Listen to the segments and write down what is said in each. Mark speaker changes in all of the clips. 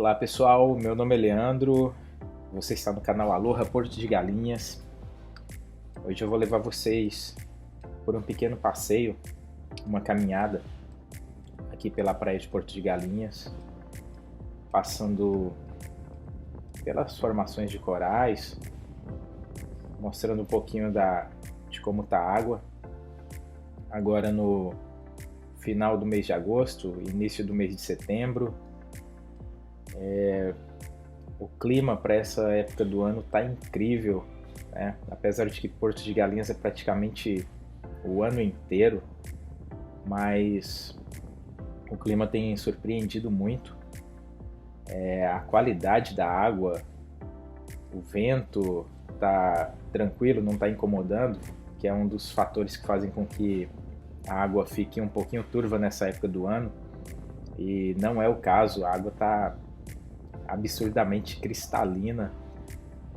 Speaker 1: Olá pessoal, meu nome é Leandro, você está no canal Aloha Porto de Galinhas. Hoje eu vou levar vocês por um pequeno passeio, uma caminhada aqui pela praia de Porto de Galinhas, passando pelas formações de corais, mostrando um pouquinho de como está a água. Agora no final do mês de agosto, início do mês de setembro. O clima para essa época do ano está incrível, né? Apesar de que Porto de Galinhas é praticamente o ano inteiro, mas o clima tem surpreendido muito. A qualidade da água, o vento está tranquilo, não está incomodando, que é um dos fatores que fazem com que a água fique um pouquinho turva nessa época do ano, e não é o caso. A água está absurdamente cristalina,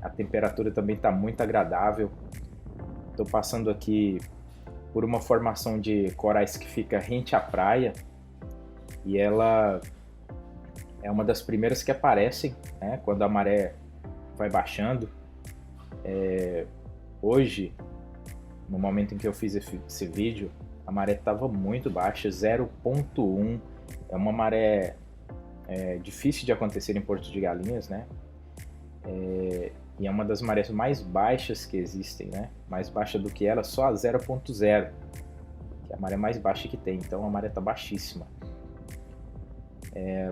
Speaker 1: a temperatura também está muito agradável. Estou passando aqui por uma formação de corais que fica rente à praia, e ela é uma das primeiras que aparecem, né, quando a maré vai baixando. Hoje, no momento em que eu fiz esse vídeo, a maré estava muito baixa, 0,1. É uma maré difícil de acontecer em Porto de Galinhas, né? E é uma das marés mais baixas que existem, né? Mais baixa do que ela, só a 0,0, que é a maré mais baixa que tem. Então a maré está baixíssima.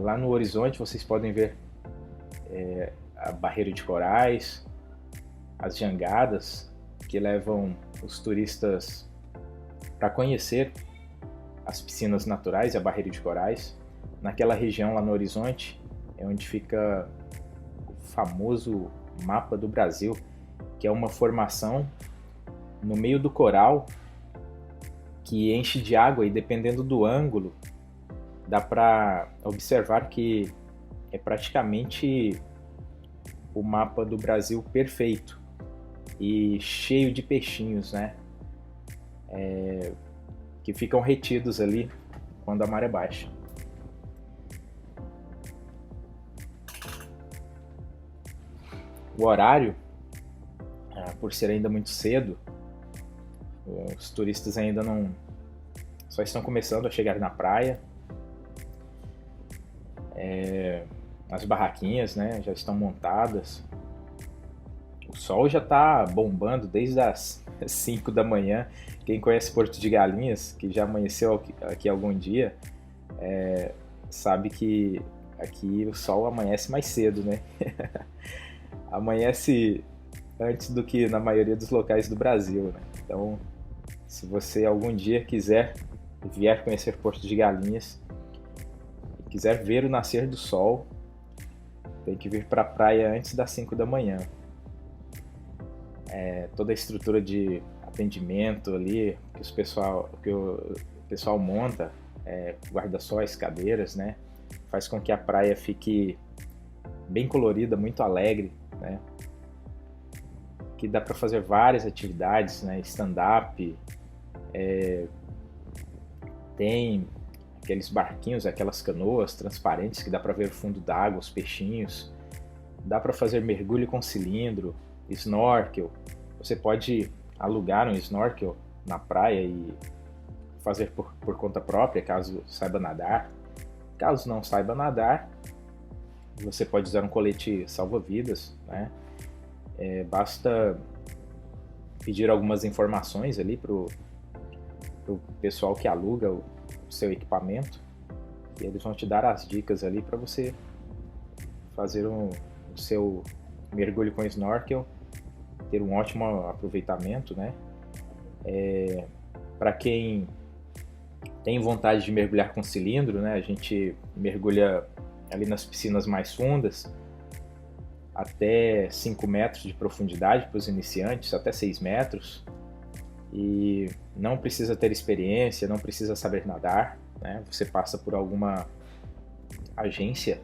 Speaker 1: Lá no horizonte vocês podem ver a barreira de corais, as jangadas que levam os turistas para conhecer as piscinas naturais e a barreira de corais. Naquela região lá no horizonte é onde fica o famoso mapa do Brasil, que é uma formação no meio do coral que enche de água, e dependendo do ângulo dá para observar que é praticamente o mapa do Brasil perfeito e cheio de peixinhos, né? Que ficam retidos ali quando a maré baixa. O horário, por ser ainda muito cedo, os turistas ainda só estão começando a chegar na praia. As barraquinhas, né, já estão montadas. O sol já está bombando desde as 5 da manhã. Quem conhece Porto de Galinhas, que já amanheceu aqui algum dia, sabe que aqui o sol amanhece mais cedo, né? Amanhece antes do que na maioria dos locais do Brasil, né? Então, se você algum dia vier conhecer Porto de Galinhas e quiser ver o nascer do sol, tem que vir para a praia antes das 5 da manhã. Toda a estrutura de atendimento ali que o pessoal monta, guarda-sóis, cadeiras, né, faz com que a praia fique bem colorida, muito alegre, né? Que dá para fazer várias atividades, né? Stand-up, tem aqueles barquinhos, aquelas canoas transparentes que dá para ver o fundo d'água, os peixinhos. Dá para fazer mergulho com cilindro, snorkel. Você pode alugar um snorkel na praia e fazer por conta própria, caso saiba nadar. Caso não saiba nadar, você pode usar um colete salva-vidas, né? Basta pedir algumas informações ali pro pessoal que aluga o seu equipamento, e eles vão te dar as dicas ali para você fazer o seu mergulho com snorkel, ter um ótimo aproveitamento, né? Para quem tem vontade de mergulhar com cilindro, né? A gente mergulha ali nas piscinas mais fundas, até 5 metros de profundidade para os iniciantes, até 6 metros, e não precisa ter experiência, não precisa saber nadar, né? Você passa por alguma agência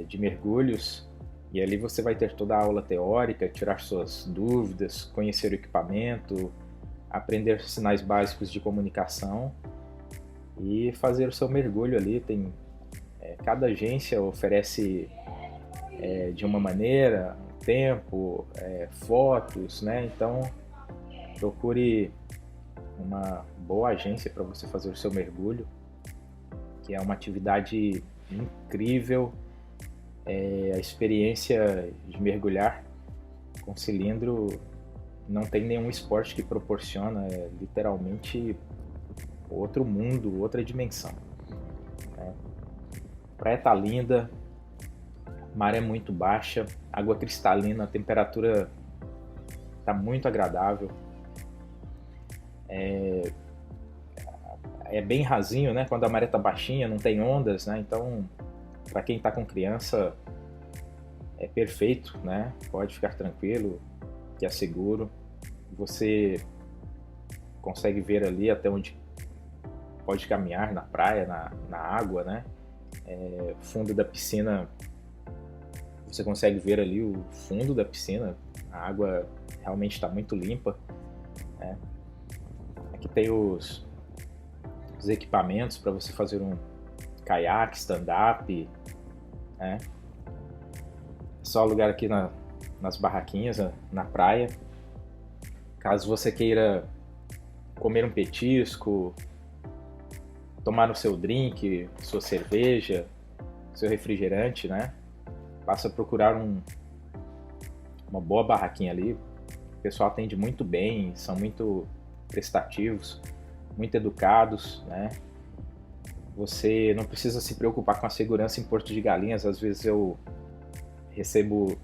Speaker 1: de mergulhos, e ali você vai ter toda a aula teórica, tirar suas dúvidas, conhecer o equipamento, aprender sinais básicos de comunicação e fazer o seu mergulho ali. Tem Cada agência oferece de uma maneira, tempo, fotos, né? Então procure uma boa agência para você fazer o seu mergulho, que é uma atividade incrível. A experiência de mergulhar com cilindro não tem nenhum esporte que proporciona, literalmente outro mundo, outra dimensão. A praia tá linda, maré muito baixa, água cristalina, a temperatura tá muito agradável. É bem rasinho, né? Quando a maré tá baixinha, não tem ondas, né? Então, para quem tá com criança, é perfeito, né? Pode ficar tranquilo, que é seguro. Você consegue ver ali até onde pode caminhar na praia, na água, né? Fundo da piscina, você consegue ver ali o fundo da piscina, a água realmente está muito limpa, né? Aqui tem os equipamentos para você fazer um caiaque, stand-up, né? Só lugar aqui nas barraquinhas, na praia. Caso você queira comer um petisco, tomar o seu drink, sua cerveja, seu refrigerante, né? Basta procurar uma boa barraquinha ali. O pessoal atende muito bem, são muito prestativos, muito educados, né? Você não precisa se preocupar com a segurança em Porto de Galinhas. Às vezes eu recebo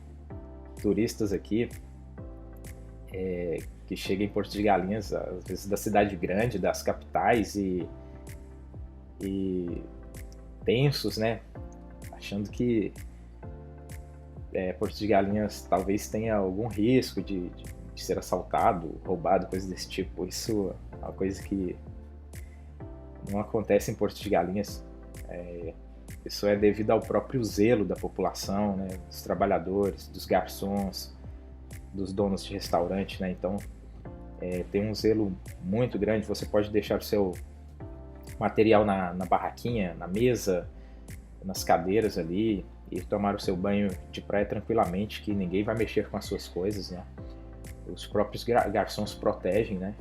Speaker 1: turistas aqui que chegam em Porto de Galinhas, às vezes da cidade grande, das capitais, e tensos, né? Achando que Porto de Galinhas talvez tenha algum risco de ser assaltado, roubado, coisas desse tipo. Isso é uma coisa que não acontece em Porto de Galinhas. Isso é devido ao próprio zelo da população, né? Dos trabalhadores, dos garçons, dos donos de restaurante, né? Então tem um zelo muito grande. Você pode deixar o seu material na barraquinha, na mesa, nas cadeiras ali, e tomar o seu banho de praia tranquilamente, que ninguém vai mexer com as suas coisas, né? Os próprios garçons protegem, né?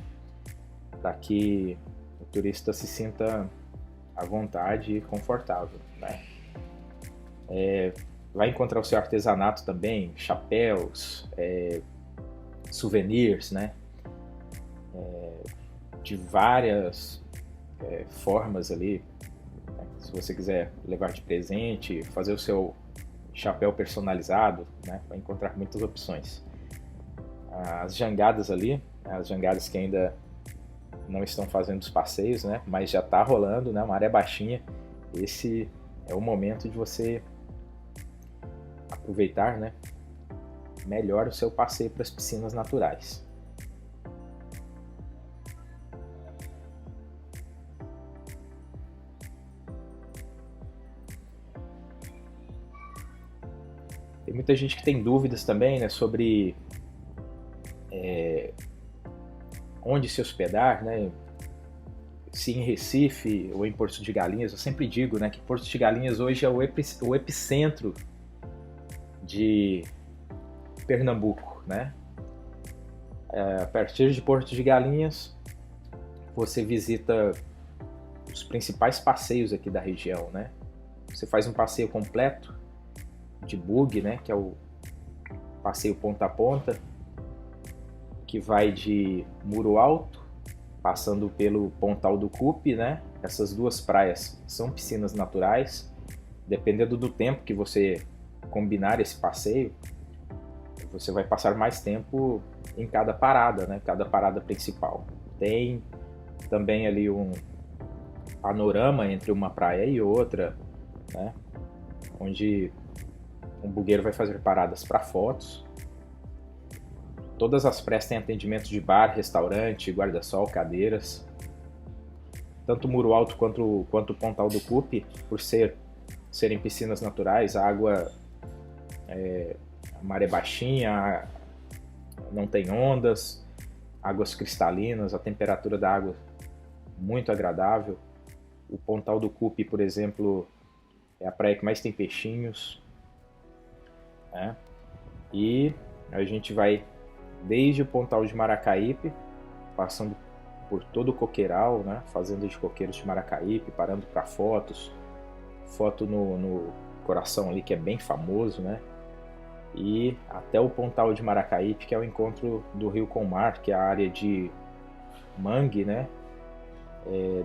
Speaker 1: Para que o turista se sinta à vontade e confortável, né? Vai encontrar o seu artesanato também, chapéus, souvenirs, né? De várias formas ali. Se você quiser levar de presente, fazer o seu chapéu personalizado, né? Vai encontrar muitas opções. As jangadas ali, as jangadas que ainda não estão fazendo os passeios, né? Mas já está rolando, né? Maré baixinha. Esse é o momento de você aproveitar, né? Melhor o seu passeio para as piscinas naturais. Tem muita gente que tem dúvidas também, né, sobre onde se hospedar, né? Se em Recife ou em Porto de Galinhas. Eu sempre digo, né, que Porto de Galinhas hoje é o epicentro de Pernambuco, né? A partir de Porto de Galinhas, você visita os principais passeios aqui da região, né? Você faz um passeio completo de buggy, né, que é o passeio ponta a ponta, que vai de Muro Alto, passando pelo Pontal do Cupe, né? Essas duas praias são piscinas naturais. Dependendo do tempo que você combinar esse passeio, você vai passar mais tempo em cada parada, né? Cada parada principal. Tem também ali um panorama entre uma praia e outra, né? Onde um bugueiro vai fazer paradas para fotos. Todas as praias têm atendimento de bar, restaurante, guarda-sol, cadeiras. Tanto o Muro Alto quanto o Pontal do Cupe, por serem piscinas naturais, a água a maré baixinha, não tem ondas, águas cristalinas, a temperatura da água muito agradável. O Pontal do Cupe, por exemplo, É a praia que mais tem peixinhos, né? E a gente vai desde o Pontal de Maracaípe, passando por todo o coqueiral, né? Fazenda de coqueiros de Maracaípe, parando para fotos, foto no Coração ali, que é bem famoso, né? E até o Pontal de Maracaípe, que é o encontro do rio com o mar, que é a área de mangue, né?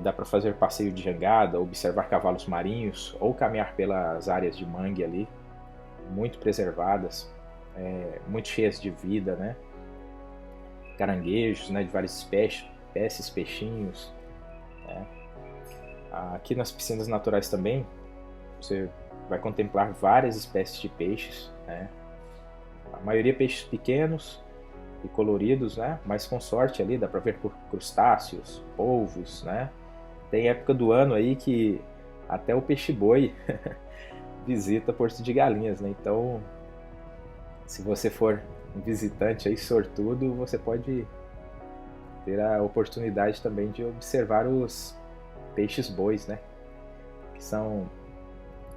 Speaker 1: Dá para fazer passeio de jangada, observar cavalos marinhos ou caminhar pelas áreas de mangue ali, muito preservadas, muito cheias de vida, né? Caranguejos, né? De várias espécies, peixinhos. Né? Aqui nas piscinas naturais também, você vai contemplar várias espécies de peixes, né? A maioria peixes pequenos e coloridos, né? Mas com sorte ali dá para ver crustáceos, polvos, né? Tem época do ano aí que até o peixe-boi visita Porto de Galinhas, né? Então, se você for um visitante aí sortudo, você pode ter a oportunidade também de observar os peixes-bois, né? Que são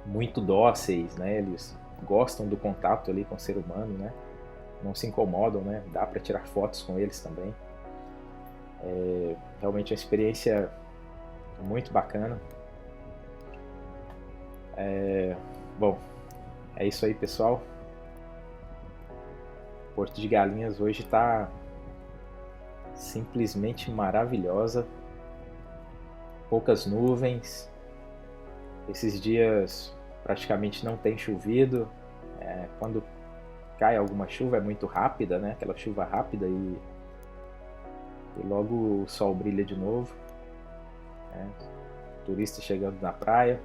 Speaker 1: muito dóceis, né? Eles gostam do contato ali com o ser humano, né? Não se incomodam, né? Dá para tirar fotos com eles também. Realmente é uma experiência muito bacana. Bom, é isso aí, pessoal. Porto de Galinhas hoje está simplesmente maravilhosa. Poucas nuvens. Esses dias praticamente não tem chovido. Quando cai alguma chuva é muito rápida, né? Aquela chuva rápida e logo o sol brilha de novo. Né? Turista chegando na praia.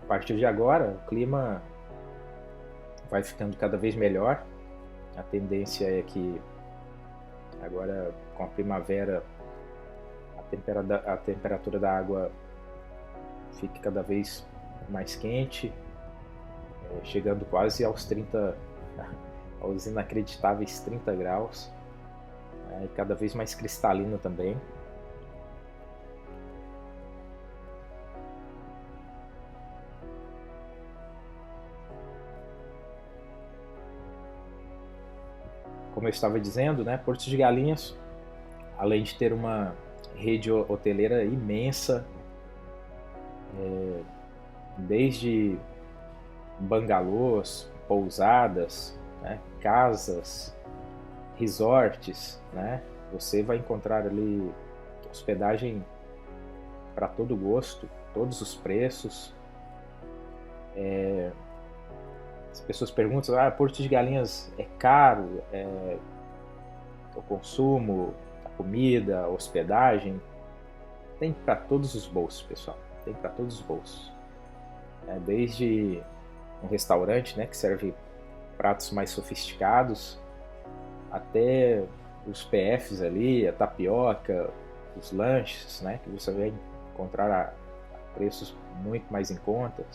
Speaker 1: A partir de agora, o clima vai ficando cada vez melhor. A tendência é que agora, com a primavera, a temperatura da água fique cada vez mais quente, chegando quase aos 30, aos inacreditáveis 30 graus, e cada vez mais cristalina também. Como eu estava dizendo, né, Porto de Galinhas, além de ter uma rede hoteleira imensa, desde bangalôs, pousadas, né, casas, resorts, né, você vai encontrar ali hospedagem para todo gosto, todos os preços. As pessoas perguntam, Porto de Galinhas é caro? O consumo, a comida, a hospedagem? Tem para todos os bolsos, pessoal. Tem para todos os bolsos. Desde um restaurante, né, que serve pratos mais sofisticados, até os PFs ali, a tapioca, os lanches, né, que você vai encontrar a preços muito mais em conta.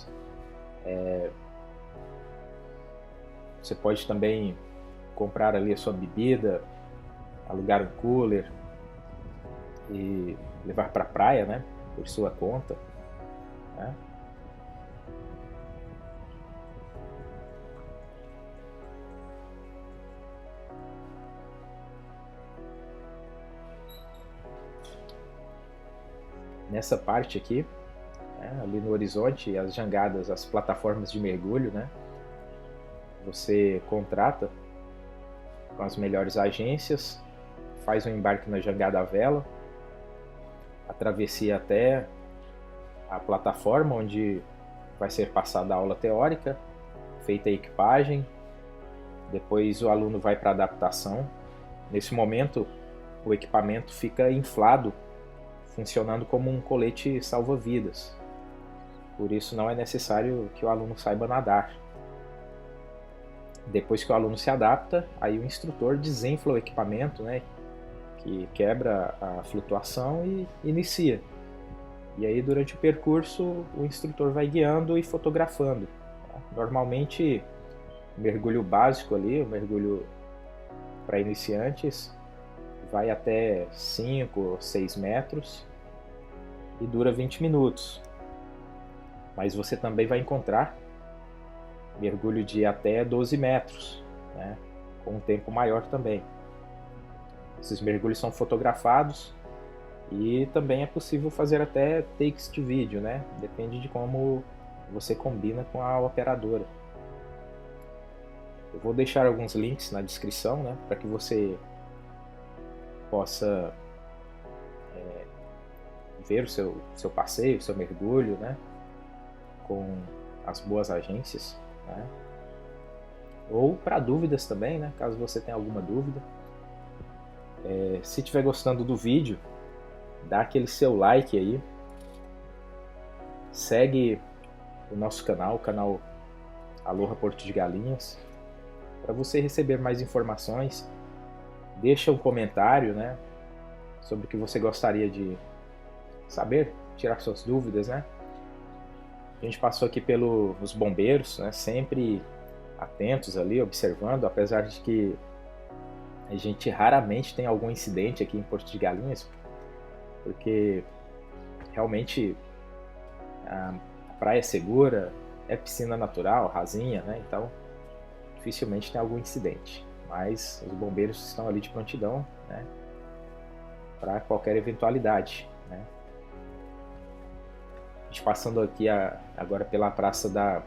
Speaker 1: Você pode também comprar ali a sua bebida, alugar um cooler e levar para a praia, né, por sua conta. Né? Nessa parte aqui, ali no horizonte, as jangadas, as plataformas de mergulho, né? Você contrata com as melhores agências, faz um embarque na jangada à vela, a travessia até a plataforma onde vai ser passada a aula teórica, feita a equipagem, depois o aluno vai para a adaptação. Nesse momento, o equipamento fica inflado, funcionando como um colete salva-vidas. Por isso não é necessário que o aluno saiba nadar. Depois que o aluno se adapta, aí o instrutor desinfla o equipamento, né, que quebra a flutuação e inicia. E aí durante o percurso o instrutor vai guiando e fotografando. Normalmente o mergulho básico ali, o mergulho para iniciantes, vai até 5 ou 6 metros e dura 20 minutos. Mas você também vai encontrar mergulho de até 12 metros, né, com um tempo maior também. Esses mergulhos são fotografados e também é possível fazer até takes de vídeo, né? Depende de como você combina com a operadora. Eu vou deixar alguns links na descrição, né, para que você possa ver o seu passeio, o seu mergulho, né, com as boas agências, né? Ou para dúvidas também, né, caso você tenha alguma dúvida. Se estiver gostando do vídeo, dá aquele seu like aí, segue o nosso canal, o canal Aloha Porto de Galinhas, para você receber mais informações. Deixa um comentário, né, sobre o que você gostaria de saber, tirar suas dúvidas, né? A gente passou aqui pelos bombeiros, né, sempre atentos ali, observando, apesar de que a gente raramente tem algum incidente aqui em Porto de Galinhas, porque realmente a praia é segura, é piscina natural, rasinha, né? Então dificilmente tem algum incidente. Mas os bombeiros estão ali de prontidão, né, para qualquer eventualidade, né? A gente passando aqui agora pela Praça da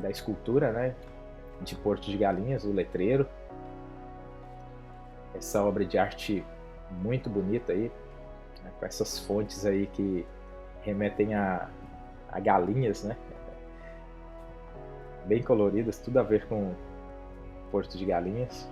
Speaker 1: Escultura, né, de Porto de Galinhas, o letreiro. Essa obra de arte muito bonita aí, né, com essas fontes aí que remetem a galinhas, né? Bem coloridas, tudo a ver com Porto de Galinhas.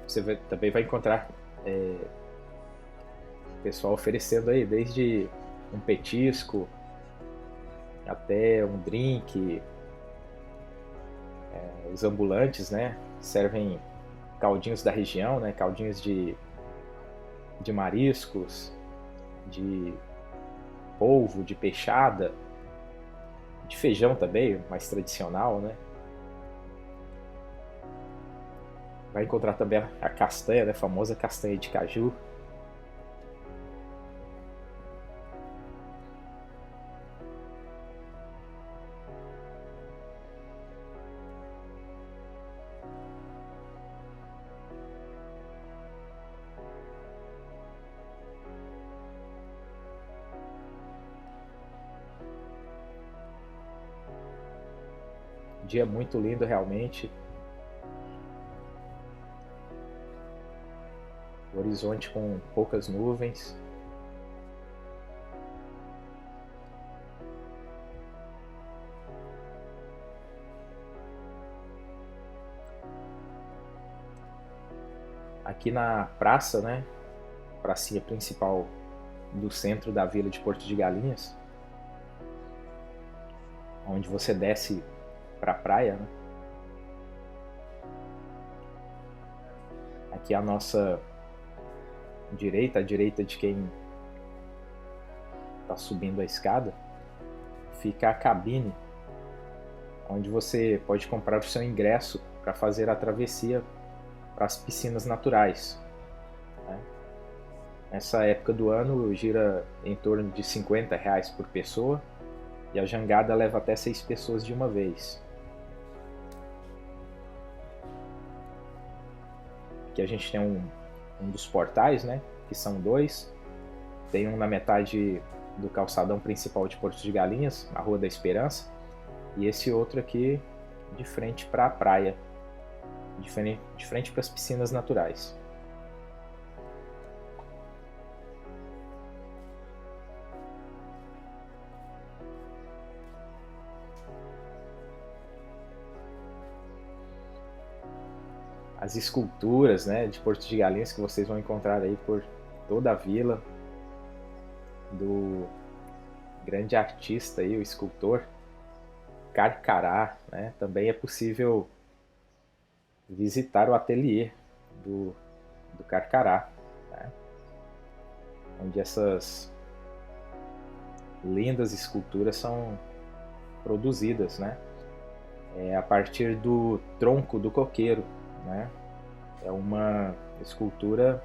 Speaker 1: Você também vai encontrar pessoal oferecendo aí desde um petisco até um drink. Os ambulantes, né, servem caldinhos da região, né, caldinhos de mariscos, de polvo, de peixada, de feijão também, mais tradicional, né. Vai encontrar também a castanha, né, a famosa castanha de caju. Dia muito lindo realmente. O horizonte com poucas nuvens. Aqui na praça, né, pracinha principal do centro da vila de Porto de Galinhas, onde você desce para a praia, né? Aqui à nossa direita, à direita de quem está subindo a escada, fica a cabine, onde você pode comprar o seu ingresso para fazer a travessia para as piscinas naturais, né? Nessa época do ano gira em torno de R$ 50 por pessoa e a jangada leva até 6 pessoas de uma vez. Aqui a gente tem um dos portais, né, que são dois. Tem um na metade do calçadão principal de Porto de Galinhas, a Rua da Esperança, e esse outro aqui de frente para a praia, de frente para as piscinas naturais. As esculturas, né, de Porto de Galinhas que vocês vão encontrar aí por toda a vila, do grande artista aí, o escultor Carcará, né? Também é possível visitar o ateliê do Carcará, né? Onde essas lindas esculturas são produzidas, né? A partir do tronco do coqueiro, né? É uma escultura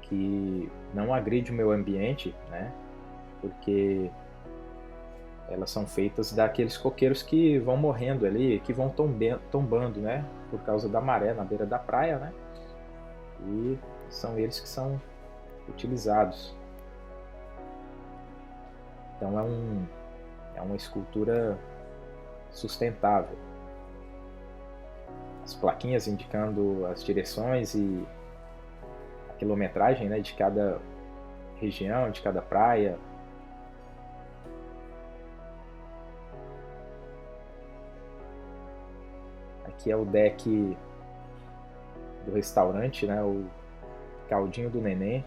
Speaker 1: que não agride o meio ambiente, né? Porque elas são feitas daqueles coqueiros que vão morrendo ali, que vão tombando, né? Por causa da maré na beira da praia, né? E são eles que são utilizados. Então é uma escultura sustentável. As plaquinhas indicando as direções e a quilometragem, né, de cada região, de cada praia. Aqui é o deck do restaurante, né, o Caldinho do Neném,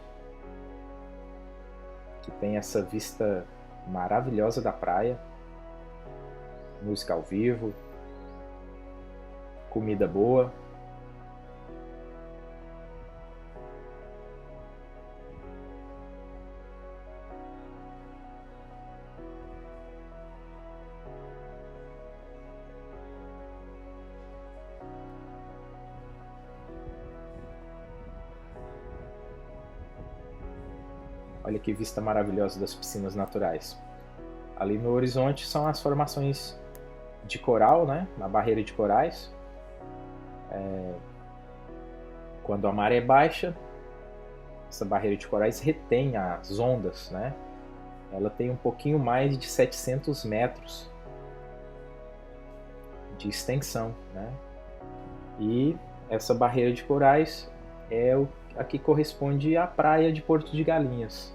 Speaker 1: que tem essa vista maravilhosa da praia, música ao vivo, comida boa. Olha que vista maravilhosa das piscinas naturais. Ali no horizonte são as formações de coral, né? Na barreira de corais. Quando a maré baixa, essa barreira de corais retém as ondas, né? Ela tem um pouquinho mais de 700 metros de extensão, né? E essa barreira de corais é a que corresponde à praia de Porto de Galinhas.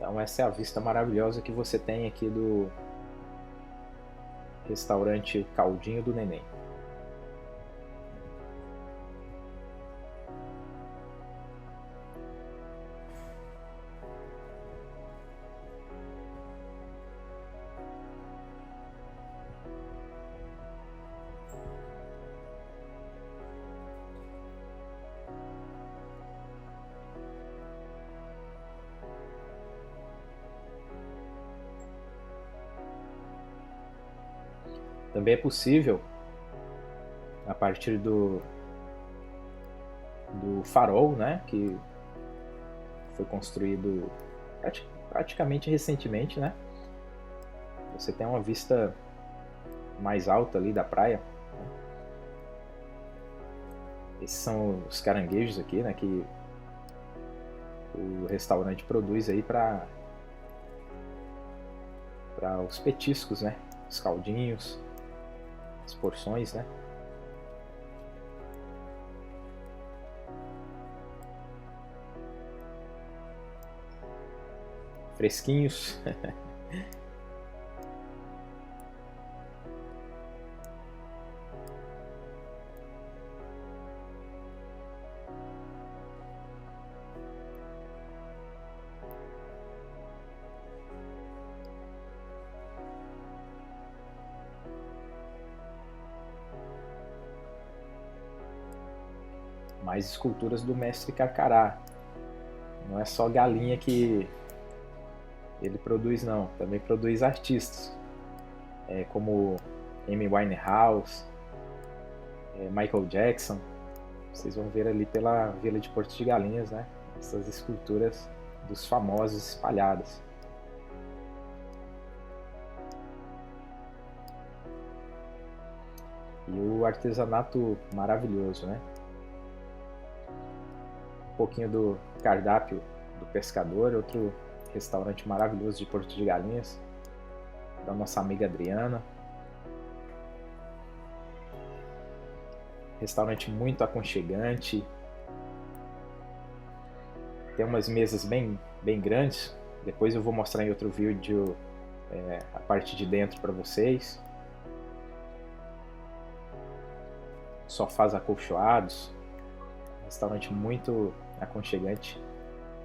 Speaker 1: Então essa é a vista maravilhosa que você tem aqui do restaurante Caldinho do Neném. Também é possível, a partir do farol, né, que foi construído praticamente recentemente, né? Você tem uma vista mais alta ali da praia. Esses são os caranguejos aqui, né, que o restaurante produz aí para os petiscos, né? Os caldinhos, as porções, né? Fresquinhos. Mais esculturas do mestre Carcará. Não é só galinha que ele produz, não. Também produz artistas, como Amy Winehouse, Michael Jackson. Vocês vão ver ali pela Vila de Porto de Galinhas, né? Essas esculturas dos famosos espalhadas. E o artesanato maravilhoso, né? Um pouquinho do cardápio do pescador, outro restaurante maravilhoso de Porto de Galinhas, da nossa amiga Adriana. Restaurante muito aconchegante, tem umas mesas bem grandes. Depois eu vou mostrar em outro vídeo a parte de dentro para vocês. Sofás acolchoados, restaurante muito aconchegante,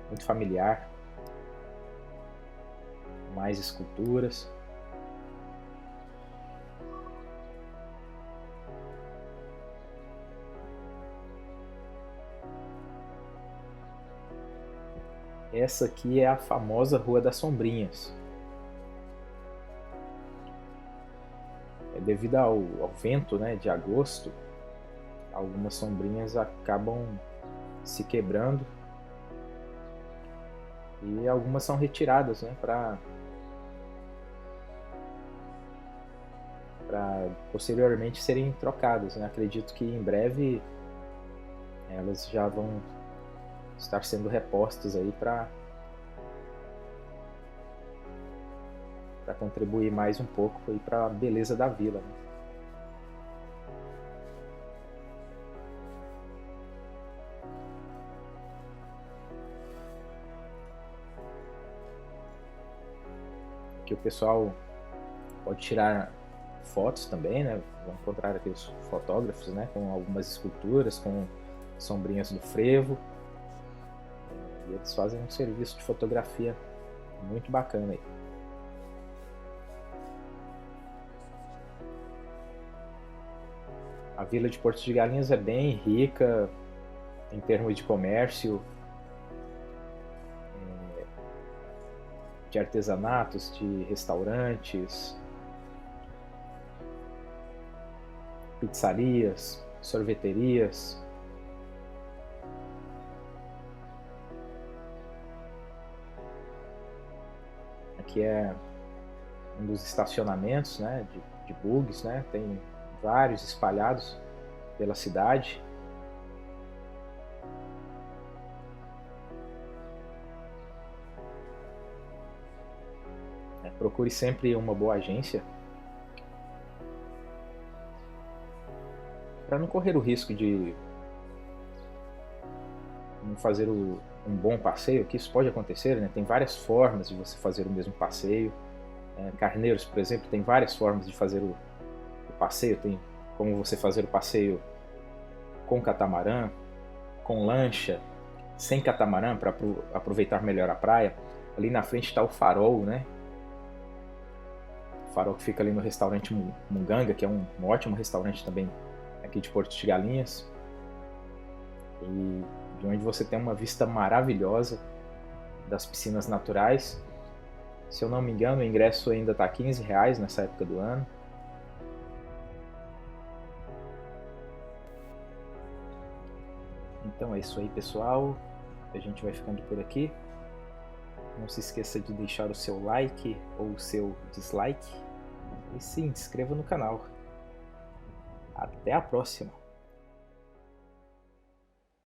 Speaker 1: muito familiar, mais esculturas. Essa aqui é a famosa Rua das Sombrinhas. Devido ao vento, né, de agosto, algumas sombrinhas acabam se quebrando e algumas são retiradas, né, para posteriormente serem trocadas, né? Acredito que em breve elas já vão estar sendo repostas aí para contribuir mais um pouco para a beleza da vila, né? Aqui o pessoal pode tirar fotos também, né? Vão encontrar aqui os fotógrafos, né? Com algumas esculturas, com sombrinhas do frevo. E eles fazem um serviço de fotografia muito bacana aí. A vila de Porto de Galinhas é bem rica em termos de comércio, de artesanatos, de restaurantes, pizzarias, sorveterias. Aqui é um dos estacionamentos, né, de bugs, né? Tem vários espalhados pela cidade. Procure sempre uma boa agência para não correr o risco de não fazer um bom passeio, que isso pode acontecer, né? Tem várias formas de você fazer o mesmo passeio. Carneiros, por exemplo, tem várias formas de fazer o passeio. Tem como você fazer o passeio com catamarã, com lancha, sem catamarã, para aproveitar melhor a praia. Ali na frente está o Farol, né? O Farol que fica ali no restaurante Munganga, que é um ótimo restaurante também aqui de Porto de Galinhas. E de onde você tem uma vista maravilhosa das piscinas naturais. Se eu não me engano, o ingresso ainda está R$15 nessa época do ano. Então é isso aí, pessoal. A gente vai ficando por aqui. Não se esqueça de deixar o seu like ou o seu dislike e se inscreva no canal. Até a próxima!